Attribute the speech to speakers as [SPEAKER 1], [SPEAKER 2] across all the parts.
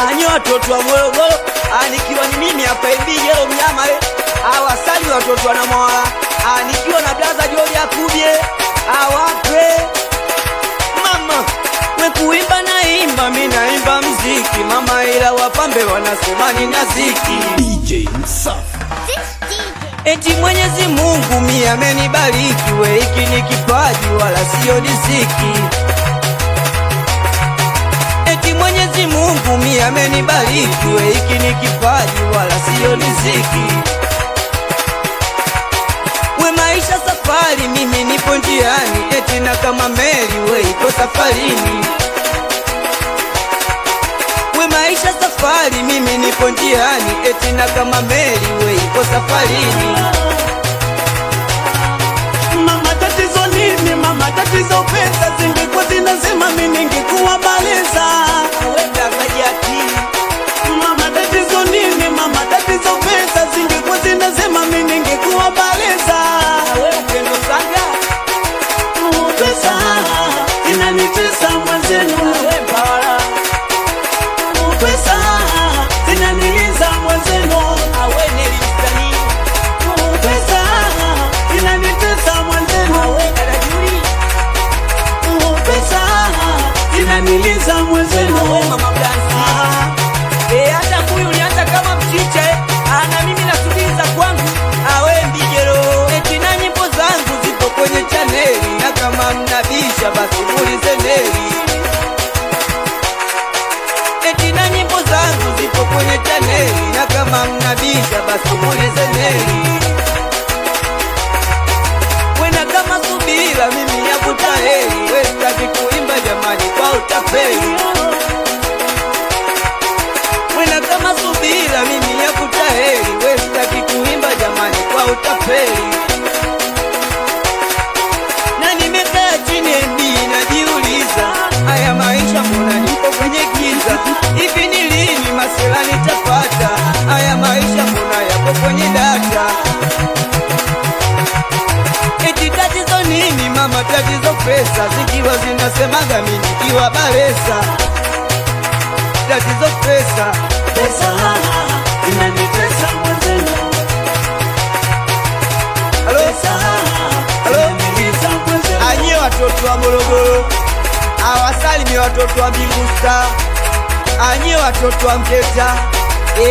[SPEAKER 1] Anyo watoto wa Morogoro, nikiwa ni mimi hapa hivi Yelo Mnyama awasali watoto na Mwala, nikiwa na blaza Joli Akubye awape mama we kuimba na imba, mimi naimba mziki mama, ila wapambe wanasema ni naziki.
[SPEAKER 2] DJ Msafi.
[SPEAKER 1] Eti Mwenyezi Mungu mimi amenibariki, we hiki ni kipaji wala sio riziki. Eti Mwenyezi Mungu mimi amenibariki, we hiki ni kipaji wala sio riziki. We maisha safari, mimi nipo njiani, eti na kama meli we iko safarini. We maisha safari, mimi nipo njiani, eti na kama meli we iko safarini.
[SPEAKER 2] Mama tatizo nini? Mama tatizo pesa, zingekuwa zinasema mimi ningekuwa baleza. Mama tatizo nini? Mama tatizo pesa, zingekuwa zinasema mimi ningekuwa baleza. Pesa inanitesa mwenzenu, pesa zinaniliza mwenzenu, pesa inanitesa mwenzenu, pesa inaniliza mwenzenu.
[SPEAKER 1] Hata huyu nianza kama mchicha, na mimi nasubiriza kwangu awe mbijero. Eti na nyimbo zangu zipo kwenye chaneli, na kama mnabisha basi mulizeni. Eti na nyimbo zangu zipo kwenye chaneli, na kama mnabisha basi mulizeni. Wena kama subira mimi ya kutaheri, we sitaki kuimba jamani kwa utapeli. Wena kama subira mimi ya kutaheri, we sitaki kuimba jamani kwa utapeli. Na nimekaa chini mimi najiuliza, haya maisha mbona nipo kwenye giza? Hivi ni lini masela nitapata? Haya maisha mbona yapo kwenye data? Eti tatizo nini mama? Tatizo pesa, zikiwa zinasemaga mimi nikiwa balesa. Tatizo pesa,
[SPEAKER 2] Pesa inanitesa mwenzenu, pesa inaniliza mwenzenu.
[SPEAKER 1] Anye watoto wa Morogoro, awasalimie watoto wa Mbingu Star. Anye watoto wa Mketa,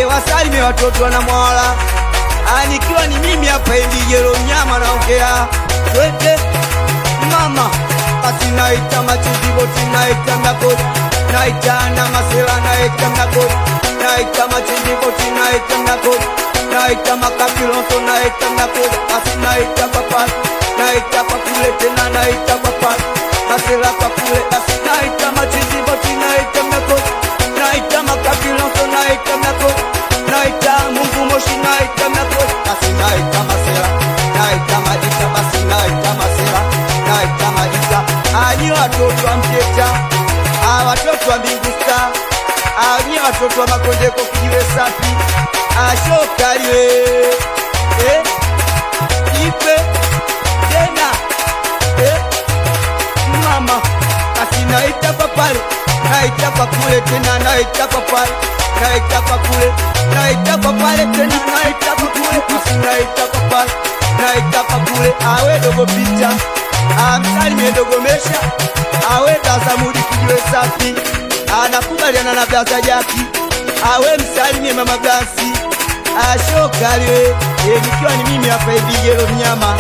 [SPEAKER 1] wasalimie watoto wa Mwala. Nikiwa ni mimi hapa hivi Yelo Mnyama naongea. Twende mama, basi naita machiziboti, naita mnakodi, naita na masela, naita mnakodi, naita machiziboti, naita mnakodi, naita makapiloto, naita mnakodi, basi naita papa, naita pakule tena, naita papa, masela pakule, basi naita machiziboti, naita mnakodi, naita makapiloto, naita mnakodi, naita Mungu Moshi, naita mnakodi, basi naita masela, naita majita, basi naita masela, naita majita. Anyi watoto wa Mketa, watoto wa Mbingu Star, anyi watoto wa Makondeko Kijiwe Safi, Shokaliwe ipe tena mama, basi naita papale, naita pakule tena, naita papale, naita pakule, naita papale tena, naita pakule, basi naita papale, naita pakule. Awe dogo picha, msalimie dogo Mesha, awe Blaza Mudi Kijiwe Safi, anakubaliana na Blaza Jaki, awe msalimie mama Blasi, Shokaliwe. Nikiwa ni mimi hapa hivi Yelo Mnyama.